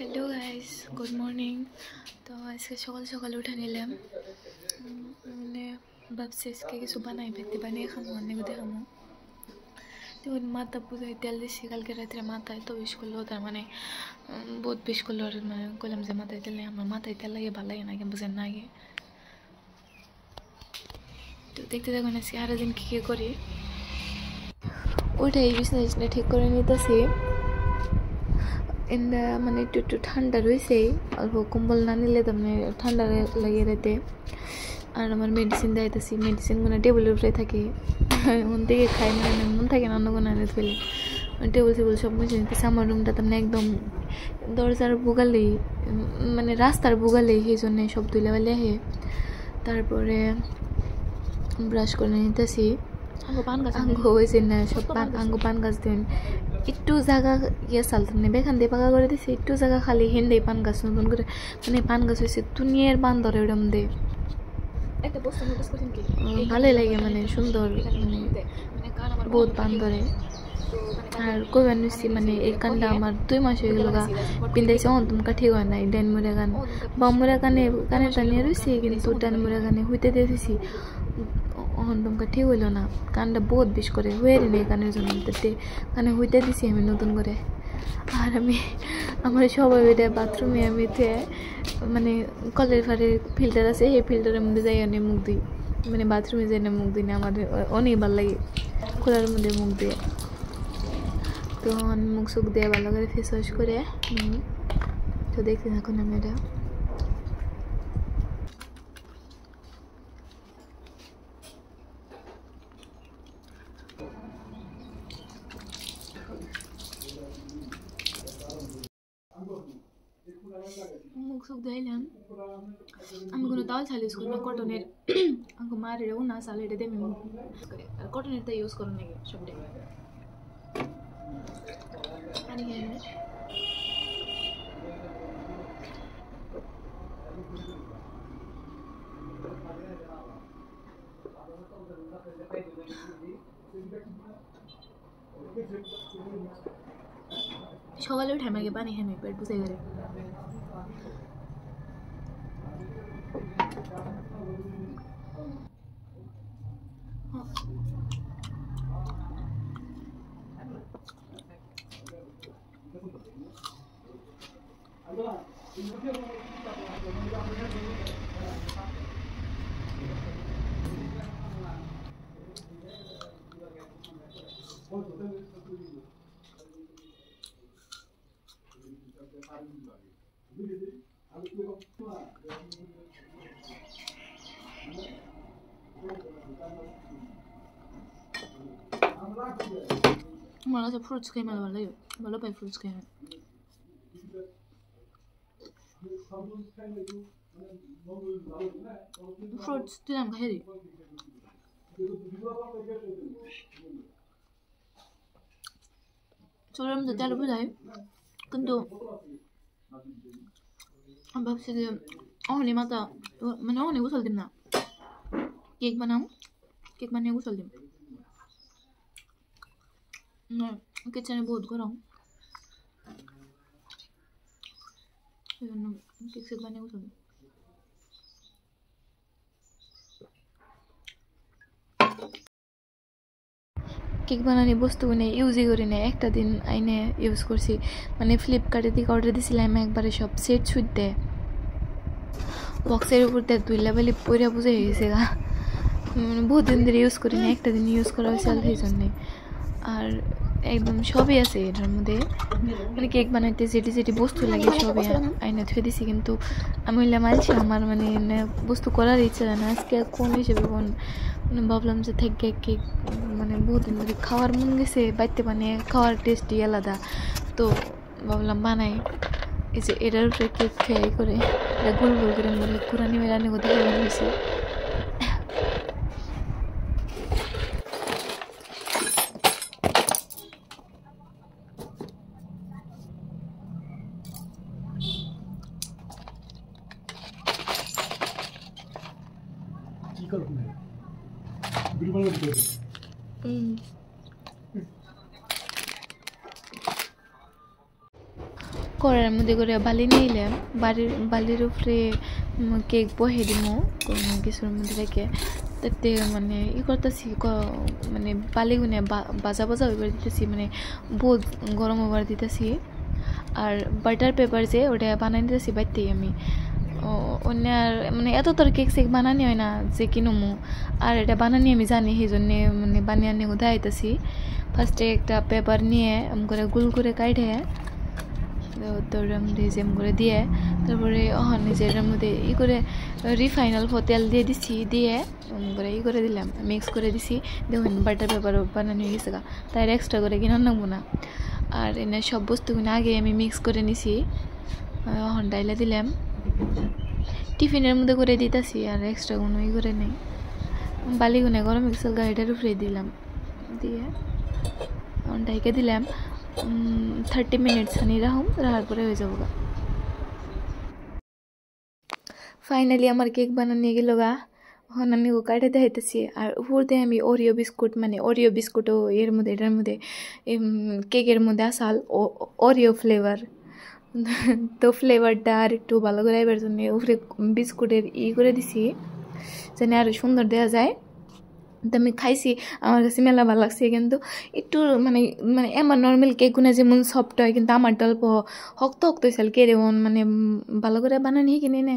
Hello guys good morning. तो इसके सकाल सकाल उठा निलाम मैंने भाबছি इसके কিছু বানাই ফেলতে বানিয়ে খামো অনেক দেখামো। তো মাথা পুজাই তেল দিছি কালকে রাতে মাথায় তো বিশ করলো তার মানে বহুত বিশ করলো আর মানে কইলাম যে মাথায় তেল আমার মাথায় তেল লাগে ভালো লাগে না কেন বুঝেন না আগে। তো দেখতে দেখুন আজকে আরো দিন কি করি ওইটাই বিছনা ঠিক করে নিতেছি। মানে একটু ঠান্ডা রয়েছে অল্প কম্বল না নিলে তো মানে ঠান্ডা লাগিয়ে রাতে। আর আমার মেডিসিন দিতেছি মেডিসিনগুলো টেবিলের উপরে থাকে মন থেকে খাই মানে মন থাকে না অন্য কোনো ফেলে টেবিল টেবিল সব মুছে নিতেছি। আমার রুমটা তো একদম দরজার বুগালেই মানে রাস্তার বুগালেই সেই জন্য সব ধুলাবালি আহে। তারপরে ব্রাশ করে নিতেছি আঙ্গু হয়েছে না সব আঙ্গু পান গাছ দেন একটু জায়গা ইয়ে চালতাম না বেখান দিয়ে পাকা করে দিছে একটু জায়গা খালি হেন্দে পান গাছ নতুন করে মানে পান গাছ হয়েছে দুনিয়ার বান ধরে ওরম দে ভালোই লাগে মানে সুন্দর মানে বহুত বান ধরে। আর কবে নিচ্ছি মানে এই কানটা আমার 2 মাস হয়ে গেল গা পিন্দাইছে অন্তমকা ঠিক হয় নাই ডান মুড়া গান বাম মুড়া কানে টানিয়ে রয়েছি কিন্তু ডান মুড়া গানে হইতে দিয়েছি অন্তমকা ঠিক হইল না কানটা বহুত বেশ করে হয়ে নেই কানের জন্য কানে হইতে দিছি আমি নতুন করে। আর আমি আমার সবাই এটা বাথরুমে আমি মানে কলের ফাড়ের ফিল্টার আছে এই ফিল্টারের মধ্যে যাই অনেক মুখ দিই মানে বাথরুমে যাই না মুখ দিই না আমার অনেক ভালো লাগে খোলার মধ্যে মুখ দিয়ে। তো আমি মুখ সুখ দিয়ে ভালো করে ফেস ওয়াশ করে তো দেখতে থাকুন আমি এটা মুখ সুখ দিলাম। আমি কোনো তাল ছাল ইউজ করি না কটনের আমাকে মারেও না সাল এটা দিয়ে আমি আর কটনেরটা ইউজ করো নাকি সবটাই পানি খেয়ে নেয়। সকালে উঠে আমাকে পানি খেয়ে নেই পেট বুঝে গেলে मला असं फ्रुट्स काही मला मला पाहिजे फ्रुट्स काही फ्रुट्स दिलाम खाइ চোরের মধ্যে তেল বুঝাই কিন্তু আমি ভাবছি যে অহনি মাথা মানে অহনি গোসল দিম না কেক বানাম কেক বানিয়ে গোসল দিম কিচেনে বহুত গরম এই জন্য কেক সেক বানিয়ে গোসল দিম। কেক বানানি বস্তুগুলো ইউজই করি না একটা দিন আইনে ইউজ করছি মানে ফ্লিপকার্টের দিকে অর্ডার দিয়েছিলাম একবারে সব সেট সুট দেয় বক্সের উপর দিয়ে দুইলা বেলি পইরা বুঝে হয়ে গেছে গা মানে বহুত দিন ধরে ইউজ করি না একটা দিন ইউজ করা হয়েছে সেই জন্যে। আর একদম সবই আছে এটার মধ্যে মানে কেক বানাইতে যেটি বস্তু লাগে সবই আইনে ধুয়ে দিছি কিন্তু আমি বললাম আলছি আমার মানে বস্তু করার ইচ্ছা জানা আজকে কোন হিসেবে কোন ভাবলাম যে থেকে কেক মানে বহুত দিন ধরে খাওয়ার মন গেছে বাইতে বানিয়ে খাওয়ার টেস্টই আলাদা তো ভাবলাম বানাই এই যে এটার উপরে কেক খেয়ে করে এটা গোল গোল করে বলে কুরানি মেলানি কোথায় বানিয়েছি। কড়াইয়ের মধ্যে করে বালি নিলাম, বালির উপরে কেক বহে দিমু কোনো কিছুর মধ্যে রেখে, তাতে মানে করতেছি মানে বালিগুনে বাজা হইবার দিতেছি, মানে বহুত গরম হবার দিতেছি। আর বাটার পেপার যে ওটা বানাই দিতেছি বাইতেই আমি। অন্য আর মানে এত তোর কেক সেক বানানি হয় না যে কিনমু, আর এটা বানানি আমি জানি, সেই জন্যে মানে বানিয়ে নিয়ে উদা আইতেছি। ফার্স্টে একটা পেপার নিয়ে করে গুল করে কাটে তোর রেজেম করে দিয়ে, তারপরে নিজের মধ্যে করে রিফাইনাল তেল দিয়ে দিছি, দিয়ে করে করে দিলাম, মিক্স করে দিছি। দেখুন বাটার পেপার বানানো হয়ে গেছে গা, তাই এক্সট্রা করে কিনে নেবো না। আর এনে সব বস্তুগুলো আগে আমি মিক্স করে নিছি, ডাইলে দিলাম, টিফিনের মধ্যে করে দিতেছি, আর এক্সট্রা কোনো করে নেই। বালিগুনে গরম মিক্সার গাড়িটার উপরে দিলাম, দিয়ে ডাইকে দিলাম 30 মিনিটস হানি রাহার পরে হয়ে যাবো গা। ফাইনালি আমার কেক বানানো গেল গা, এখন আমি কাটে দেখাইতেছি। আর উপর দিয়ে আমি ওরিও বিস্কুটও এটার মধ্যে কেকের মধ্যে আসাল ওরিও ফ্লেভার, তো ফ্লেভারটা আর একটু ভালো করে এবার জন্য উপরে বিস্কুটের করে দিছি, যেন আরও সুন্দর দেওয়া যায়। তো আমি খাইছি, আমার কাছে মেলা ভালো লাগছে, কিন্তু একটু মানে মানে এমন নর্মাল কেকগুলো যেমন সফট হয়, কিন্তু আমারটা অল্প শক্ত হয়েছিল, কেড়ে মানে ভালো করে বানানি কিনে